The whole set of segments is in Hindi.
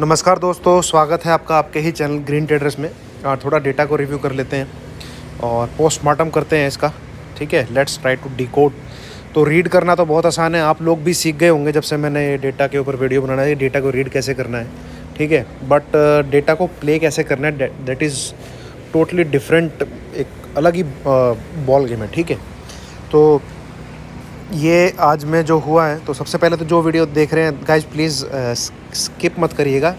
नमस्कार दोस्तों, स्वागत है आपका आपके ही चैनल ग्रीन ट्रेडर्स में। थोड़ा डेटा को रिव्यू कर लेते हैं और पोस्टमार्टम करते हैं इसका। ठीक है, लेट्स ट्राई टू डिकोड। तो रीड करना तो बहुत आसान है, आप लोग भी सीख गए होंगे जब से मैंने डेटा के ऊपर वीडियो बनाना है। डेटा को रीड कैसे करना है, ठीक है, बट डेटा को प्ले कैसे करना है दैट इज़ टोटली डिफरेंट, एक अलग ही बॉल गेम है। ठीक है, तो ये आज में जो हुआ है, तो सबसे पहले तो जो वीडियो देख रहे हैं गाइज प्लीज़ स्किप मत करिएगा।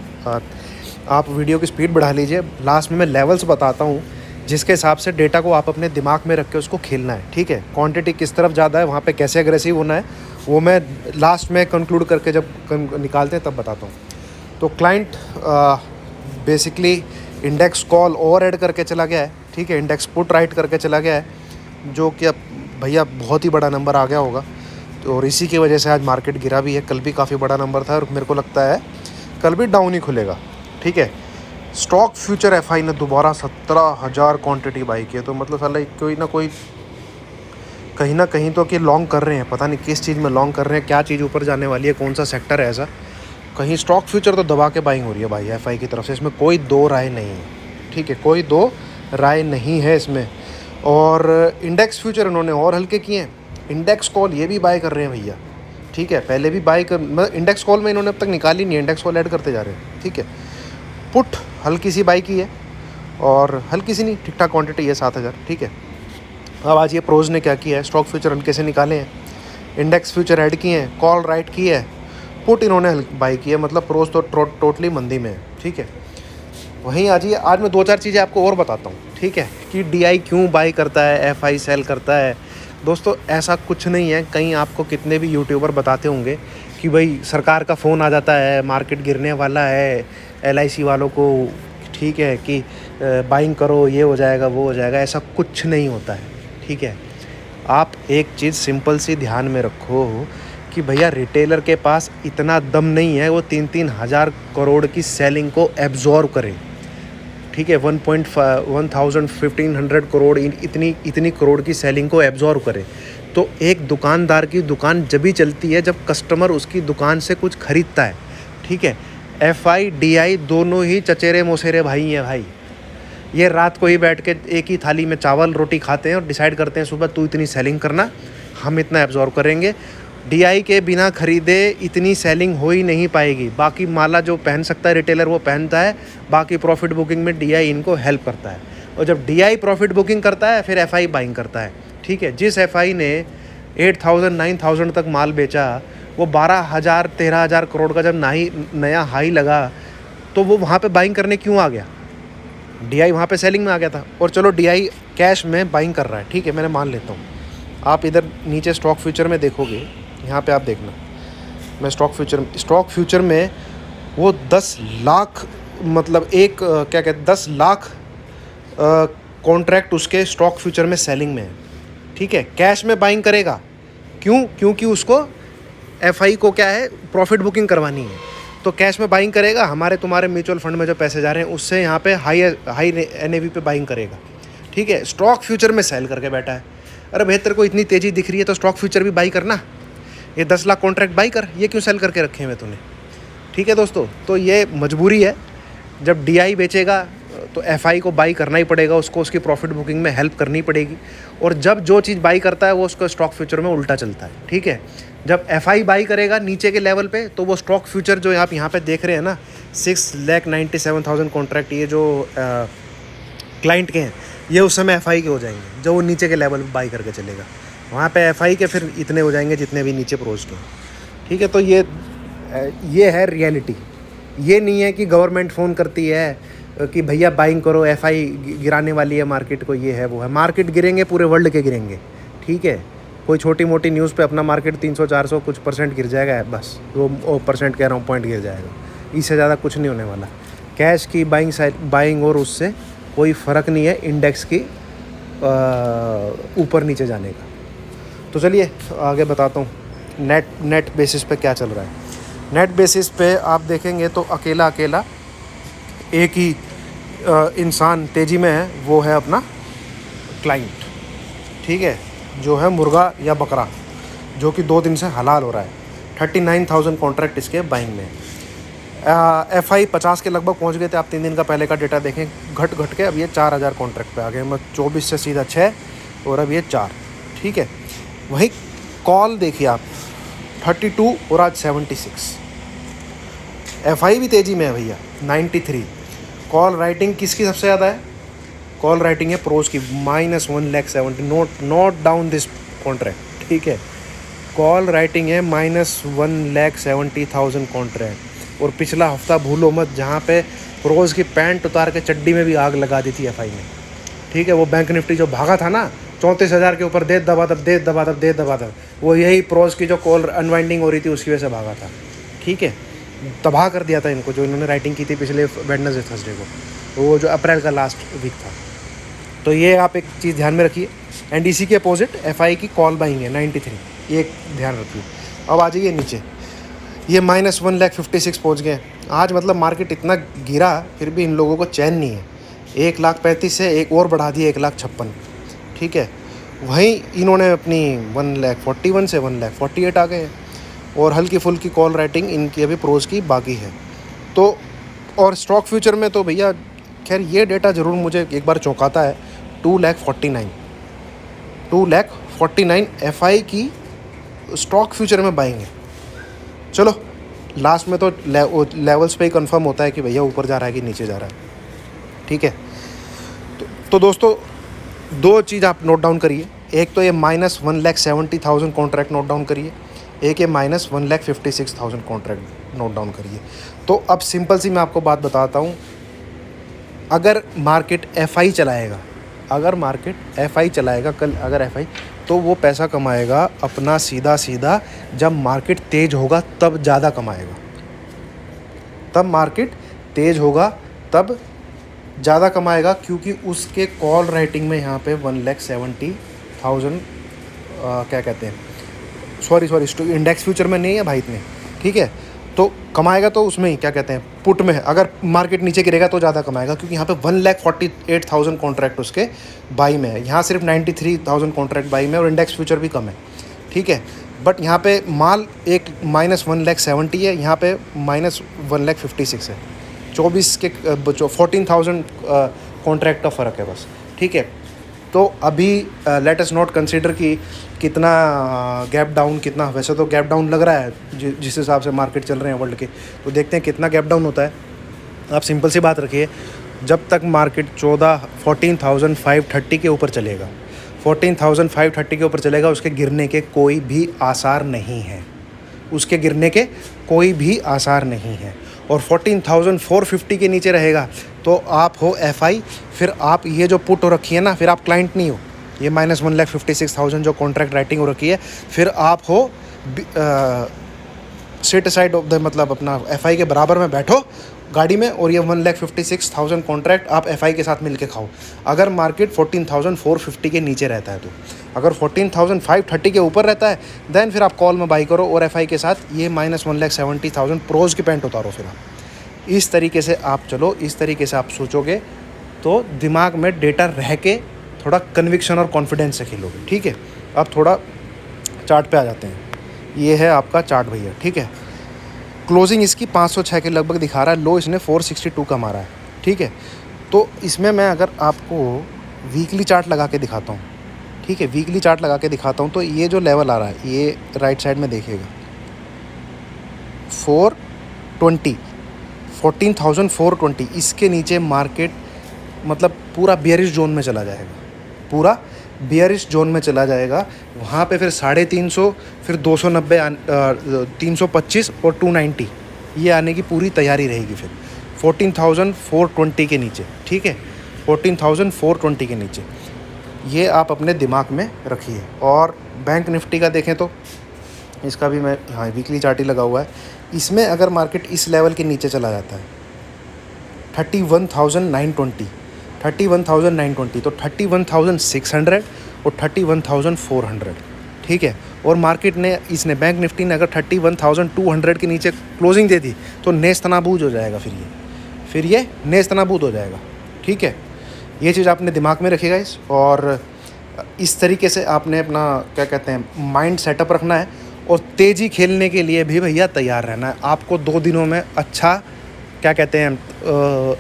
आप वीडियो की स्पीड बढ़ा लीजिए। लास्ट में मैं लेवल्स बताता हूँ जिसके हिसाब से डेटा को आप अपने दिमाग में रख के उसको खेलना है। ठीक है, क्वांटिटी किस तरफ ज़्यादा है, वहाँ पे कैसे एग्रेसिव होना है, वो मैं लास्ट में कंक्लूड करके जब निकालते हैं तब बताता हूँ। तो client basically index call over add करके चला गया है। ठीक है, इंडेक्स पुट राइट करके चला गया है, जो कि अब भैया बहुत ही बड़ा नंबर आ गया होगा। तो और इसी की वजह से आज मार्केट गिरा भी है। कल भी काफ़ी बड़ा नंबर था और मेरे को लगता है कल भी डाउन ही खुलेगा। ठीक है, स्टॉक फ्यूचर एफआई ने दोबारा 17,000 क्वांटिटी बाई की है। तो मतलब साला कोई ना कोई कहीं ना कहीं तो कि लॉन्ग कर रहे हैं, पता नहीं किस चीज़ में लॉन्ग कर रहे हैं, क्या चीज़ ऊपर जाने वाली है, कौन सा सेक्टर है ऐसा। कहीं स्टॉक फ्यूचर तो दबा के बाइंग हो रही है भाई एफआई की तरफ से, इसमें कोई दो राय नहीं है। ठीक है, कोई दो राय नहीं है इसमें। और इंडेक्स फ्यूचर इन्होंने और हल्के किए हैं। इंडेक्स कॉल ये भी बाय कर रहे हैं भैया। ठीक है, पहले भी बाय कर, मतलब इंडेक्स कॉल में इन्होंने अब तक निकाली नहीं है, इंडेक्स कॉल ऐड करते जा रहे हैं। ठीक है, पुट हल्की सी बाई की है और हल्की सी नहीं, ठीक ठाक क्वांटिटी है 7,000। ठीक है, अब आज ये प्रोज ने क्या किया है, स्टॉक फ्यूचर हल्के से निकाले हैं, इंडेक्स फ्यूचर ऐड किए हैं, कॉल राइट की है, पुट इन्होंने बाई की है। मतलब प्रोज तो टोटली मंदी में है। ठीक है, वहीं आज मैं 2-4 चीज़ें आपको और बताता हूँ। ठीक है, कि डीआई क्यों बाई करता है, एफआई सेल करता है। दोस्तों ऐसा कुछ नहीं है। कहीं आपको कितने भी यूट्यूबर बताते होंगे कि भाई सरकार का फ़ोन आ जाता है, मार्केट गिरने वाला है, एलआईसी वालों को, ठीक है, कि बाइंग करो, ये हो जाएगा वो हो जाएगा। ऐसा कुछ नहीं होता है। ठीक है, आप एक चीज़ सिंपल सी ध्यान में रखो कि भैया रिटेलर के पास इतना दम नहीं है वो 3-3 हज़ार करोड़ की सेलिंग को एब्जॉर्व करे। ठीक है, 1,115 करोड़ इतनी करोड़ की सेलिंग को एब्जॉर्व करे। तो एक दुकानदार की दुकान जब भी चलती है जब कस्टमर उसकी दुकान से कुछ खरीदता है। ठीक है, एफआई डीआई दोनों ही चचेरे मोसेरे भाई हैं भाई। ये रात को ही बैठ के एक ही थाली में चावल रोटी खाते हैं और डिसाइड करते हैं सुबह तू इतनी सेलिंग करना, हम इतना एब्जॉर्व करेंगे। डीआई के बिना खरीदे इतनी सेलिंग हो ही नहीं पाएगी। बाकी माला जो पहन सकता है रिटेलर वो पहनता है, बाकी प्रॉफिट बुकिंग में डीआई इनको हेल्प करता है। और जब डीआई प्रॉफिट बुकिंग करता है फिर एफआई बाइंग करता है। ठीक है, जिस एफआई ने 8,000-9,000 तक माल बेचा, वो 12,000-13,000 करोड़ का जब नया हाई लगा तो वो वहाँ पे बाइंग करने क्यों आ गया? डीआई वहाँ पे सेलिंग में आ गया था। और चलो डीआई कैश में बाइंग कर रहा है, ठीक है, मैंने मान लेता हूँ। आप इधर नीचे स्टॉक फ्यूचर में देखोगे, यहाँ पे आप देखना, मैं स्टॉक फ्यूचर में वो 10 लाख, मतलब एक क्या कहते 10 लाख कॉन्ट्रैक्ट उसके स्टॉक फ्यूचर में सेलिंग में है। ठीक है, कैश में बाइंग करेगा क्यों? क्योंकि उसको एफआई को क्या है, प्रॉफिट बुकिंग करवानी है। तो कैश में बाइंग करेगा, हमारे तुम्हारे म्यूचुअल फंड में जो पैसे जा रहे हैं उससे यहाँ पे हाई एनएवी पे बाइंग करेगा। ठीक है, स्टॉक फ्यूचर में सेल करके बैठा है। अरे भाई तेरे को इतनी तेज़ी दिख रही है तो स्टॉक फ्यूचर भी बाई करना, ये 10 लाख कॉन्ट्रैक्ट बाई कर, ये क्यों सेल करके रखे हुए तूने? ठीक है दोस्तों, तो ये मजबूरी है। जब डीआई बेचेगा तो एफआई को बाई करना ही पड़ेगा, उसको उसकी प्रॉफिट बुकिंग में हेल्प करनी पड़ेगी। और जब जो चीज़ बाई करता है वो उसको स्टॉक फ्यूचर में उल्टा चलता है। ठीक है, जब एफआई बाई करेगा नीचे के लेवल पे तो वो स्टॉक फ्यूचर जो आप यहाँ पे देख रहे हैं ना, 6,97,000 कॉन्ट्रैक्ट, ये जो क्लाइंट के हैं, ये उस समय एफआई के हो जाएंगे जो वो नीचे के लेवल पे बाई करके चलेगा। वहाँ पे एफआई के फिर इतने हो जाएंगे जितने भी नीचे प्रोज के। ठीक है, तो ये है रियलिटी। ये नहीं है कि गवर्नमेंट फ़ोन करती है कि भैया बाइंग करो, एफआई गिराने वाली है मार्केट को, ये है वो है। मार्केट गिरेंगे, पूरे वर्ल्ड के गिरेंगे। ठीक है, कोई छोटी मोटी न्यूज़ पे अपना मार्केट 300-400 कुछ परसेंट गिर जाएगा, बस वो परसेंट कह रहा हूँ, पॉइंट गिर जाएगा, इससे ज़्यादा कुछ नहीं होने वाला। कैश की बाइंग और उससे कोई फ़र्क नहीं है इंडेक्स की ऊपर नीचे जाने का। तो चलिए आगे बताता हूँ नेट बेसिस पे क्या चल रहा है। नेट बेसिस पे आप देखेंगे तो अकेला एक ही इंसान तेज़ी में है, वो है अपना क्लाइंट। ठीक है, जो है मुर्गा या बकरा, जो कि 2 दिन से हलाल हो रहा है। 39,000 कॉन्ट्रैक्ट इसके बाइंग में। FI 50 के लगभग पहुंच गए थे। आप 3 दिन का पहले का डेटा देखें, घट घट के अब ये 4000 कॉन्ट्रैक्ट पे आ गए। मतलब 24 से सीधा 6 और अब ये 4, ठीक है। वहीं कॉल देखिए आप 32 और आज 76। FI भी तेज़ी में है भैया 93। कॉल राइटिंग किसकी सबसे ज़्यादा है? कॉल राइटिंग है प्रोज की -1,70,000। नोट डाउन दिस कॉन्ट्रैक्ट, ठीक है। कॉल राइटिंग है -1,70,000 कॉन्ट्रैक्ट। और पिछला हफ्ता भूलो मत, जहाँ पे प्रोज की पैंट उतार के चड्डी में भी आग लगा दी थी FI ने, ठीक है। वो बैंक निफ्टी जो भागा था ना 34,000 के ऊपर, दे दबा दब, वो यही प्रोज की जो कॉल अनवाइंडिंग हो रही थी उसकी वजह से भागा था, ठीक है। तबाह कर दिया था इनको, जो इन्होंने राइटिंग की थी पिछले वेडनेसडे थर्सडे को, वो जो अप्रैल का लास्ट वीक था। तो ये आप एक चीज़ ध्यान में रखिए। एंड इसी के अपोजिट FI की कॉल बाइंग है 93, ये एक ध्यान रखिए। अब आ जाइए नीचे, ये -1,56,000 पहुँच गए आज। मतलब मार्केट इतना गिरा फिर भी इन लोगों को चैन नहीं है। 1,35,000 से एक और बढ़ा दिया 1,56,000, ठीक है। वहीं इन्होंने अपनी 1,41,000 से 1,48,000 आ गए। और हल्की फुल्की कॉल राइटिंग इनकी अभी प्रोज की बाकी है। तो और स्टॉक फ्यूचर में तो भैया खैर ये डेटा ज़रूर मुझे एक बार चौंकाता है। 2,49 FI की स्टॉक फ्यूचर में बाइंग है। चलो लास्ट में तो लेवल्स पे ही कंफर्म होता है कि भैया ऊपर जा रहा है कि नीचे जा रहा है, ठीक है। तो दोस्तों 2 चीज़ आप नोट डाउन करिए। एक तो ये -1,70,000 कॉन्ट्रैक्ट नोट डाउन करिए, एक ये -1,56,000 कॉन्ट्रैक्ट नोट डाउन करिए। तो अब सिंपल सी मैं आपको बात बताता हूँ, अगर मार्केट FI चलाएगा कल अगर FI, तो वो पैसा कमाएगा अपना सीधा जब मार्केट तेज होगा तब ज़्यादा कमाएगा। तब मार्केट तेज होगा तब ज़्यादा कमाएगा, क्योंकि उसके कॉल राइटिंग में यहाँ पे 1,70,000 क्या कहते हैं, सॉरी इंडेक्स फ्यूचर में नहीं है भाई इतने, ठीक है। तो कमाएगा तो उसमें ही क्या कहते हैं, पुट में है। अगर मार्केट नीचे गिरेगा तो ज़्यादा कमाएगा, क्योंकि यहाँ पे 1,48,000 कॉन्ट्रैक्ट उसके बाई में है। यहाँ सिर्फ 93,000 कॉन्ट्रैक्ट बाई में और इंडेक्स फ्यूचर भी कम है, ठीक है। बट यहाँ पे माल एक -1,70,000 है, यहाँ पे -1,56,000 है। 24 के 14,000 कॉन्ट्रैक्ट का फ़र्क है बस, ठीक है। तो अभी लेट अस नॉट कंसीडर कि कितना गैप डाउन, कितना वैसे तो गैप डाउन लग रहा है जिस हिसाब से मार्केट चल रहे हैं वर्ल्ड के। तो देखते हैं कितना गैप डाउन होता है। आप सिंपल सी बात रखिए, जब तक मार्केट 14,530 के ऊपर चलेगा, 14,530 के ऊपर चलेगा, उसके गिरने के कोई भी आसार नहीं है, उसके गिरने के कोई भी आसार नहीं है। और 14,450 के नीचे रहेगा तो आप हो FI, फिर आप ये जो पुट हो रखी है ना, फिर आप क्लाइंट नहीं हो। ये -1,56,000 जो कॉन्ट्रैक्ट राइटिंग हो रखी है, फिर आप हो सेट साइड ऑफ द, मतलब अपना FI के बराबर में बैठो गाड़ी में, और ये 1,56,000 कॉन्ट्रैक्ट आप FI के साथ मिल के खाओ। अगर मार्केट 14,450 के नीचे रहता है तो, अगर 14,530 के ऊपर रहता है देन फिर आप कॉल में बाई करो और FI के साथ ये -1,70,000 प्रोज की पैंट उतारो। फिर आप इस तरीके से आप चलो, इस तरीके से आप सोचोगे तो दिमाग में डेटा रह के थोड़ा कन्विक्शन और कॉन्फिडेंस से खेलोगे, ठीक है। अब थोड़ा चार्ट पे आ जाते हैं। ये है आपका चार्ट भैया, ठीक है। क्लोजिंग इसकी 506 के लगभग दिखा रहा है, लो इसने 462 का मारा है, ठीक है। तो इसमें मैं अगर आपको वीकली चार्ट लगा के दिखाता हूँ, ठीक है, वीकली चार्ट लगा के दिखाता हूँ, तो ये जो लेवल आ रहा है, ये राइट साइड में देखिएगा 420, 14,420, इसके नीचे मार्केट मतलब पूरा बियरिश जोन में चला जाएगा, पूरा बियरिश जोन में चला जाएगा। वहाँ पे फिर 350, फिर 290, 325 और 290 ये आने की पूरी तैयारी रहेगी फिर 14,420 के नीचे, ठीक है। 14,420 के नीचे ये आप अपने दिमाग में रखिए। और बैंक निफ्टी का देखें तो इसका भी मैं, हाँ, वीकली चार्ट ही लगा हुआ है। इसमें अगर मार्केट इस लेवल के नीचे चला जाता है 31,920, तो 31,600 और 31,400, ठीक है। और मार्केट ने, इसने बैंक निफ्टी ने अगर 31,200 के नीचे क्लोजिंग दे दी तो नेस्तनाबूद हो जाएगा, फिर ये नेस्तनाबूद हो जाएगा, ठीक है। ये चीज़ आपने दिमाग में रखिएगा इस, और इस तरीके से आपने अपना क्या कहते हैं माइंड सेटअप रखना है। और तेज़ी खेलने के लिए भी भैया तैयार रहना है। आपको 2 दिनों में अच्छा क्या कहते हैं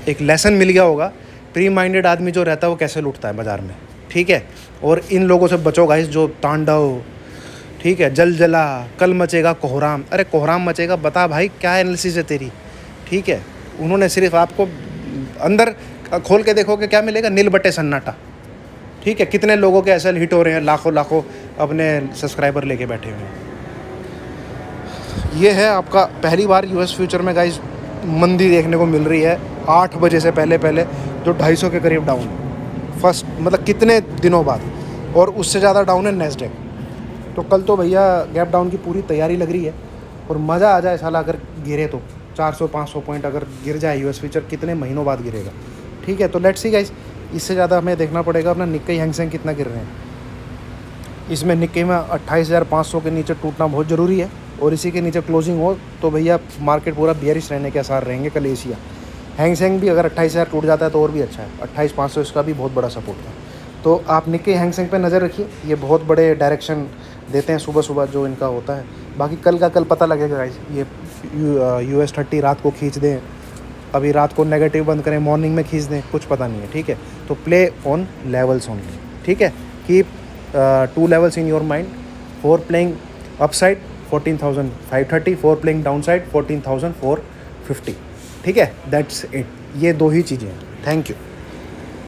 एक लेसन मिल गया होगा प्री माइंडेड आदमी जो रहता है वो कैसे लूटता है बाज़ार में, ठीक है। और इन लोगों से बचो गाइस जो तांडव, ठीक है, जल जला, कल मचेगा कोहराम। अरे कोहराम मचेगा, बता भाई क्या एनालिसिस है तेरी, ठीक है। उन्होंने सिर्फ आपको अंदर खोल के देखो कि क्या मिलेगा, नील बटे सन्नाटा, ठीक है। कितने लोगों के ऐसे हिट हो रहे हैं, लाखों लाखों अपने सब्सक्राइबर लेके बैठे हुए हैं। ये है आपका पहली बार यूएस फ्यूचर में गाइस मंदी देखने को मिल रही है 8 बजे से पहले जो 250 के करीब डाउन फर्स्ट, मतलब कितने दिनों बाद, और उससे ज़्यादा डाउन है नेस्डेक। तो कल तो भैया गैप डाउन की पूरी तैयारी लग रही है और मज़ा आ जाए साला अगर गिरे तो 400-500 पॉइंट अगर गिर जाए यूएस फ्यूचर, कितने महीनों बाद गिरेगा, ठीक है। तो लेट्स सी गाइस, इससे ज़्यादा हमें देखना पड़ेगा अपना निक्केई हैंगसेंग कितना गिर रहे हैं। इसमें निक्केई में 28,500 के नीचे टूटना बहुत ज़रूरी है और इसी के नीचे क्लोजिंग हो तो भैया मार्केट पूरा बियरिश रहने के आसार रहेंगे कल एशिया। हैंगसेंग भी अगर 28,000 टूट जाता है तो और भी अच्छा है, 28,500 इसका भी बहुत बड़ा सपोर्ट है। तो आप निक्केई हैंगसेंग पे नज़र रखिए, ये बहुत बड़े डायरेक्शन देते हैं सुबह सुबह जो इनका होता है। बाकी कल का कल पता लगेगा गाइस, ये US30 रात को खींच दें, अभी रात को नेगेटिव बंद करें, मॉर्निंग में खींच दें, कुछ पता नहीं है, ठीक है। तो प्ले ऑन लेवल्स ओनली, ठीक है। Keep 2 levels in your mind, 4 playing upside 14,530, 4 playing downside 14,450, ठीक है। दैट्स इट, ये 2 ही चीज़ें हैं। Thank you.